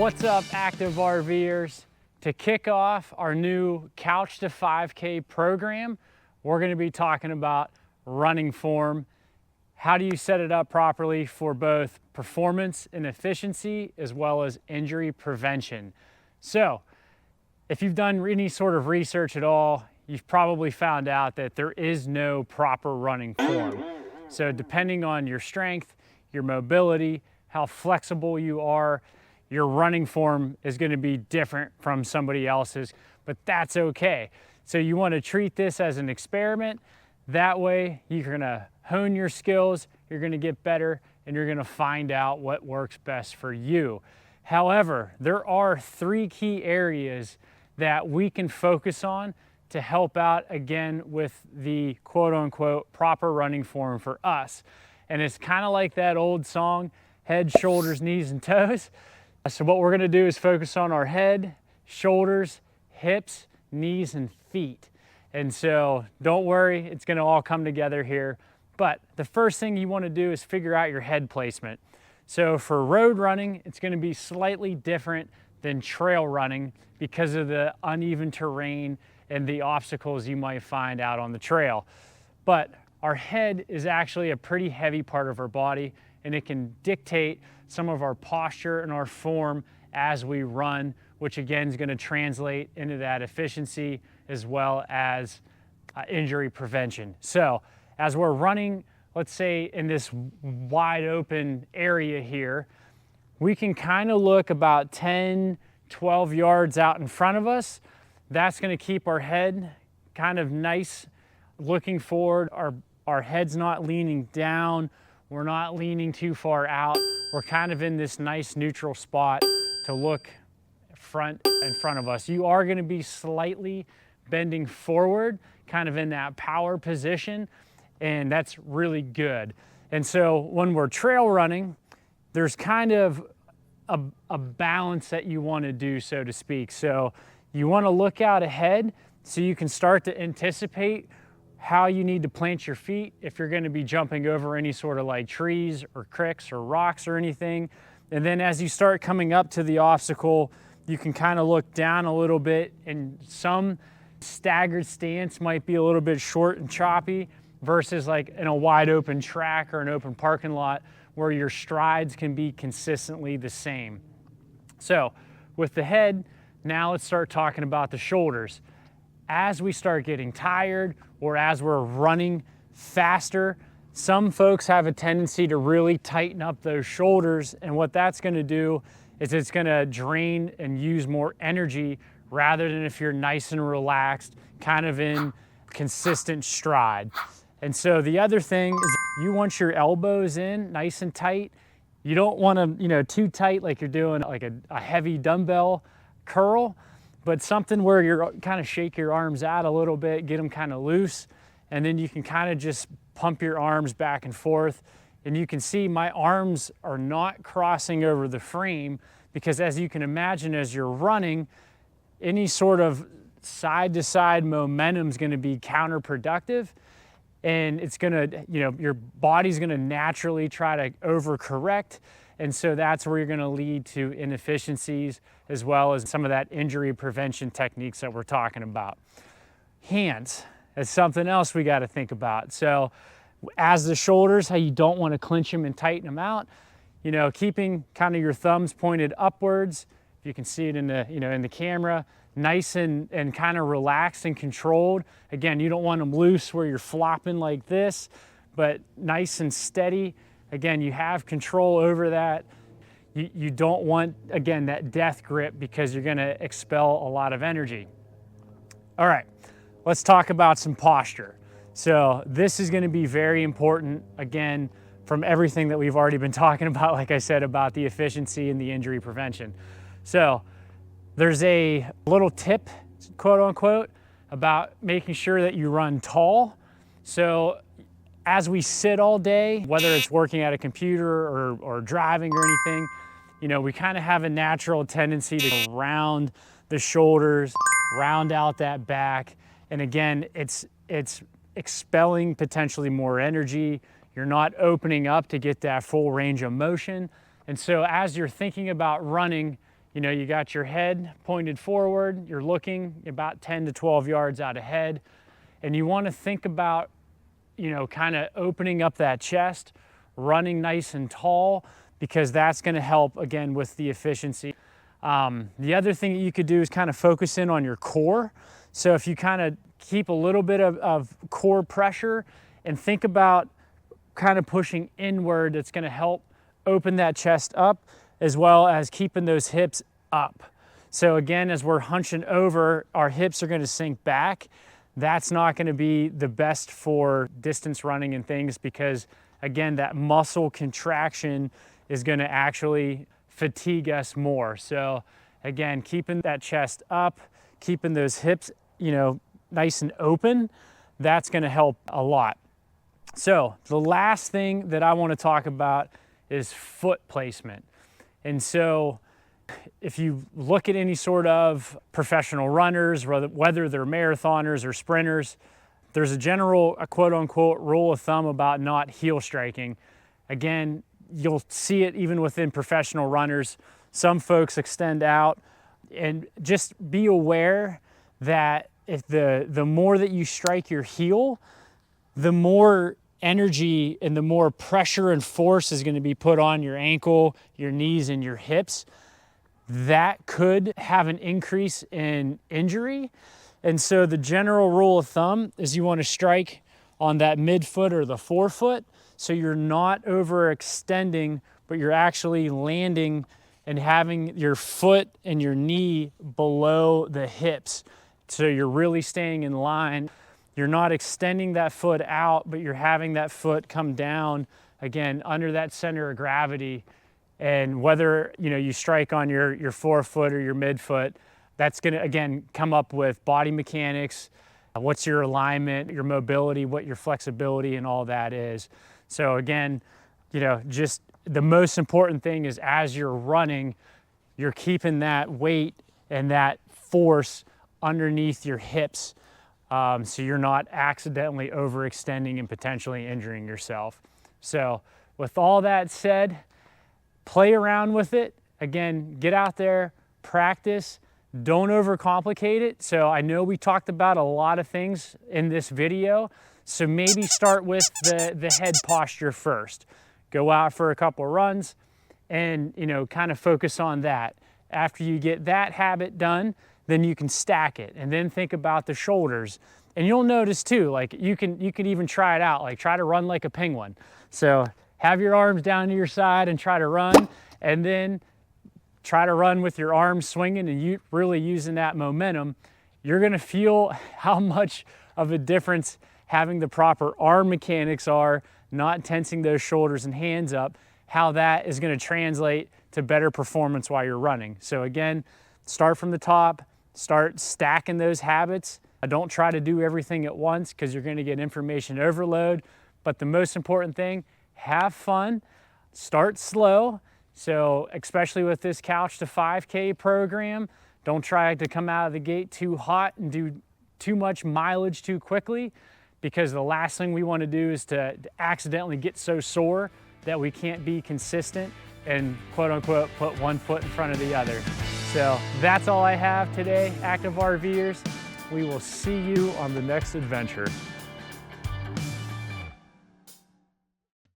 What's up, active RVers? To kick off our new Couch to 5K program, we're going to be talking about running form. How do you set it up properly for both performance and efficiency as well as injury prevention? So, if you've done any sort of research at all, you've probably found out that there is no proper running form. So depending on your strength, your mobility, how flexible you are, your running form is going to be different from somebody else's, but that's okay. So you want to treat this as an experiment. That way you're going to hone your skills, you're going to get better, and you're going to find out what works best for you. However, there are 3 key areas that we can focus on to help out again with the quote unquote proper running form for us. And it's kind of like that old song, head, shoulders, knees, and toes. So what we're going to do is focus on our head, shoulders, hips, knees, and feet. And so don't worry, it's going to all come together here. But the first thing you want to do is figure out your head placement. So for road running, it's going to be slightly different than trail running because of the uneven terrain and the obstacles you might find out on the trail. But our head is actually a pretty heavy part of our body, and it can dictate some of our posture and our form as we run, which again is going to translate into that efficiency as well as injury prevention. So as we're running, let's say in this wide open area here, we can kind of look about 10, 12 yards out in front of us. That's going to keep our head kind of nice looking forward. Our head's not leaning down. We're not leaning too far out. We're kind of in this nice neutral spot to look in front of us. You are going to be slightly bending forward, kind of in that power position, and that's really good. And so when we're trail running, there's kind of a balance that you want to do, so to speak. So you want to look out ahead so you can start to anticipate how you need to plant your feet if you're going to be jumping over any sort of like trees or cricks or rocks or anything. And then as you start coming up to the obstacle, you can kind of look down a little bit, and some staggered stance might be a little bit short and choppy versus like in a wide open track or an open parking lot where your strides can be consistently the same. So with the head, now let's start talking about the shoulders. As we start getting tired or as we're running faster, some folks have a tendency to really tighten up those shoulders, and what that's going to do is it's going to drain and use more energy rather than if you're nice and relaxed, kind of in consistent stride. And so the other thing is you want your elbows in nice and tight. You don't want to, too tight like you're doing like a heavy dumbbell curl, but something where you're kind of shake your arms out a little bit, get them kind of loose, and then you can kind of just pump your arms back and forth. And you can see my arms are not crossing over the frame because, as you can imagine, as you're running, any sort of side-to-side momentum is going to be counterproductive. And it's going to, your body's going to naturally try to overcorrect. And so that's where you're going to lead to inefficiencies as well as some of that injury prevention techniques that we're talking about. Hands is something else we got to think about. So as the shoulders, how you don't want to clench them and tighten them out, keeping kind of your thumbs pointed upwards. If you can see it in the, in the camera, nice and kind of relaxed and controlled. Again, you don't want them loose where you're flopping like this, but nice and steady. Again, you have control over that. You don't want, again, that death grip because you're going to expel a lot of energy. All right, let's talk about some posture. So this is going to be very important, again, from everything that we've already been talking about, like I said, about the efficiency and the injury prevention. So there's a little tip, quote unquote, about making sure that you run tall. So as we sit all day, whether it's working at a computer or driving or anything, we kind of have a natural tendency to round the shoulders, round out that back. And again, it's expelling potentially more energy. You're not opening up to get that full range of motion. And so as you're thinking about running, You know, you got your head pointed forward, you're looking about 10 to 12 yards out ahead, and you want to think about, you know, kind of opening up that chest, running nice and tall, because that's going to help again with the efficiency. The other thing that you could do is kind of focus in on your core. So if you kind of keep a little bit of core pressure and think about kind of pushing inward, that's going to help open that chest up as well as keeping those hips up. So again, as we're hunching over, our hips are going to sink back. That's not going to be the best for distance running and things, because again, that muscle contraction is going to actually fatigue us more. So again, keeping that chest up, keeping those hips, you know, nice and open, that's going to help a lot. So the last thing that I want to talk about is foot placement. And so if you look at any sort of professional runners, whether they're marathoners or sprinters, there's a general, a quote unquote, rule of thumb about not heel striking. Again, you'll see it even within professional runners. Some folks extend out, and just be aware that if the more that you strike your heel, the more energy and the more pressure and force is going to be put on your ankle, your knees, and your hips. That could have an increase in injury. And so the general rule of thumb is you want to strike on that midfoot or the forefoot, so you're not overextending, but you're actually landing and having your foot and your knee below the hips. So you're really staying in line. You're not extending that foot out, but you're having that foot come down, again, under that center of gravity. And whether, you know, you strike on your forefoot or your midfoot, that's going to, again, come up with body mechanics, what's your alignment, your mobility, what your flexibility and all that is. So again, you know, just the most important thing is as you're running, you're keeping that weight and that force underneath your hips, so you're not accidentally overextending and potentially injuring yourself. So with all that said, play around with it. Again, get out there, practice, don't overcomplicate it. So I know we talked about a lot of things in this video, so maybe start with the head posture first. Go out for a couple of runs and, you know, kind of focus on that. After you get that habit done, then you can stack it and then think about the shoulders. And you'll notice too, like you can even try it out, like try to run like a penguin. So have your arms down to your side and try to run, and then try to run with your arms swinging and you really using that momentum. You're gonna feel how much of a difference having the proper arm mechanics are, not tensing those shoulders and hands up, how that is gonna translate to better performance while you're running. So again, start from the top, start stacking those habits. Don't try to do everything at once, because you're gonna get information overload. But the most important thing, have fun, start slow. So especially with this Couch to 5K program, don't try to come out of the gate too hot and do too much mileage too quickly, because the last thing we want to do is to accidentally get so sore that we can't be consistent and quote unquote put one foot in front of the other. So that's all I have today, active RVers. We will see you on the next adventure.